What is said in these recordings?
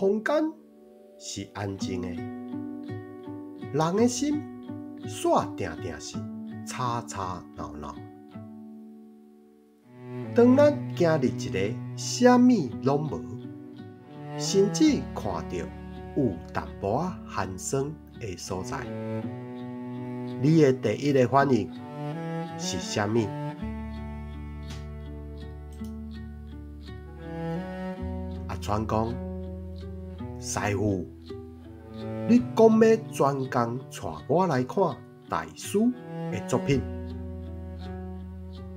空间是安静的，人的心煞定定是吵吵闹闹。当咱行入一个啥物拢无，甚至看到有淡薄仔寒酸的所在，你的第一个反应是啥物？阿川讲，师傅，你讲要专工带我来看大师的作品，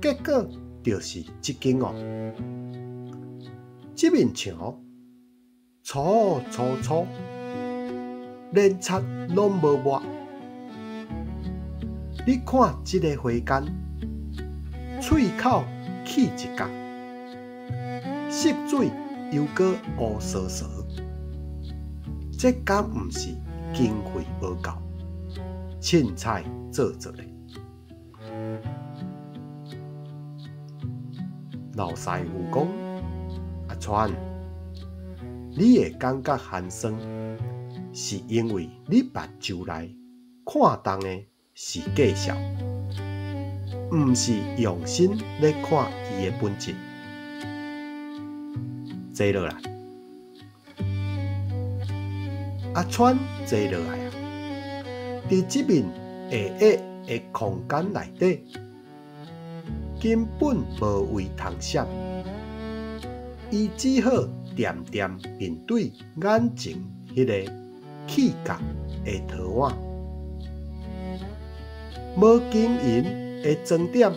结果就是这间哦，这面墙粗，连漆拢无抹。你看这个花间，喙口起一角，色水又搁乌烧烧，这敢毋是经费无够，凊彩做的？老师傅讲，阿川，你会感觉寒酸，是因为你目睭内看重的是介绍，毋是用心咧看伊的本质。坐落来，阿川坐落来啊，伫这面下下的空间内底，根本无位通闪，伊只好点点面对眼前迄个气角的桃碗，无经营的装点，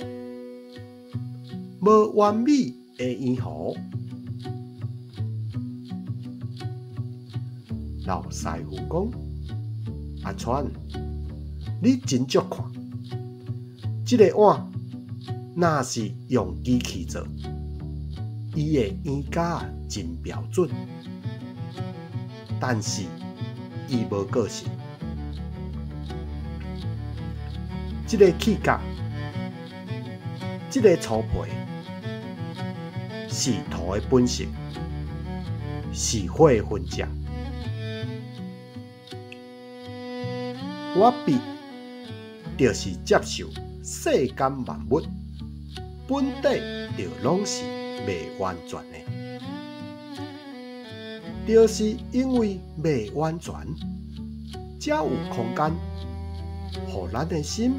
无完美的圆弧。老师傅讲，阿川，你真足看，这个碗若是用机器做，伊的圆角真标准，但是伊无个性。这个气角，这个粗皮，是土的本性，是火的分者。我必就是接受世间万物本底就拢是未完全的，就是因为未完全，才有空间，互咱的心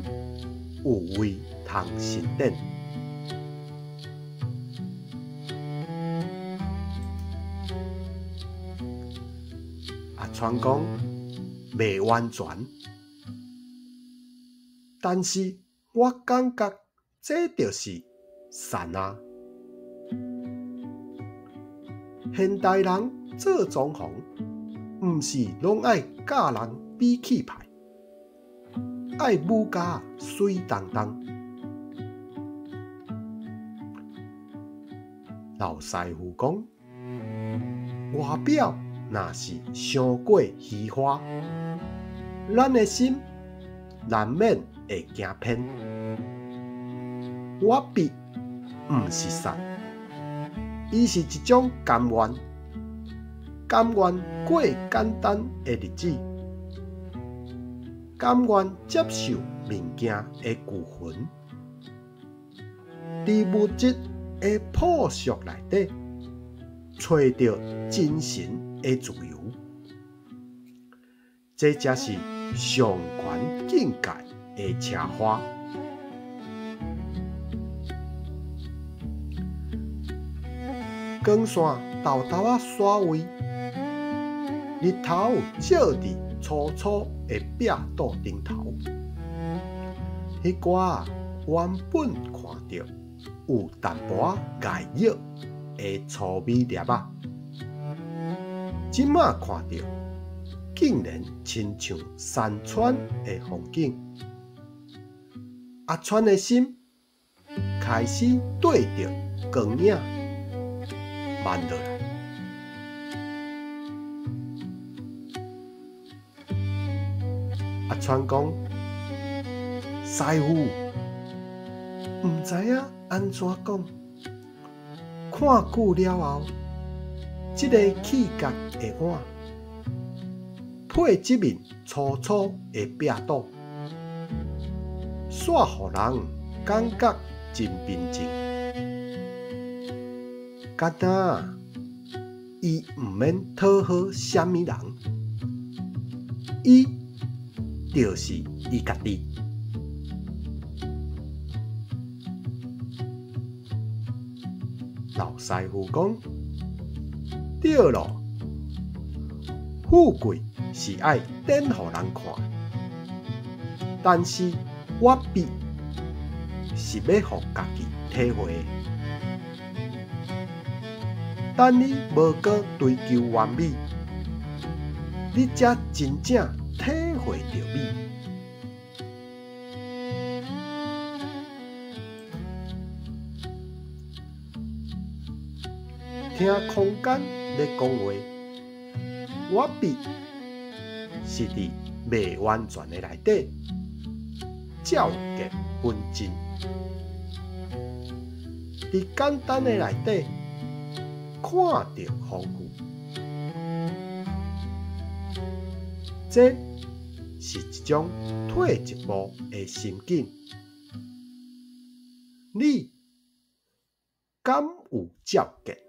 有位通沉淀。阿川讲未完全。但是我感觉这就是善啊！现代人做装潢，毋是拢爱教人比气派，爱物件水当当。老师傅讲，外表若是伤过虚华，咱的心难免会惊偏。我必毋是善，伊是一种甘愿，甘愿过简单的日子，甘愿接受物件的旧魂，伫物质的朴素内底，找到精神的自由，这才是上悬境界的车花。光线豆豆啊洒位，日头照伫粗粗的壁肚顶头，迄寡原本看到有淡薄仔碍肉的粗米粒啊，即马看到竟然亲像山川的风景。阿川的心开始对着光影慢落来。阿川讲：“师傅，毋知影安怎讲，看久了后，这个气格的碗，配一面粗粗的壁肚，煞互人感觉真平静。简单，伊毋免讨好啥物人，伊就是伊家己。老师傅讲，对咯，富贵是爱展互人看，但是我比是要互家己体会的。但你无搁追求完美，你才真正体会到美。听空间咧讲话，我比是伫未完全的内底，照见本真。伫简单的内底，看到丰富。这是一种退一步的心境。你敢有照见？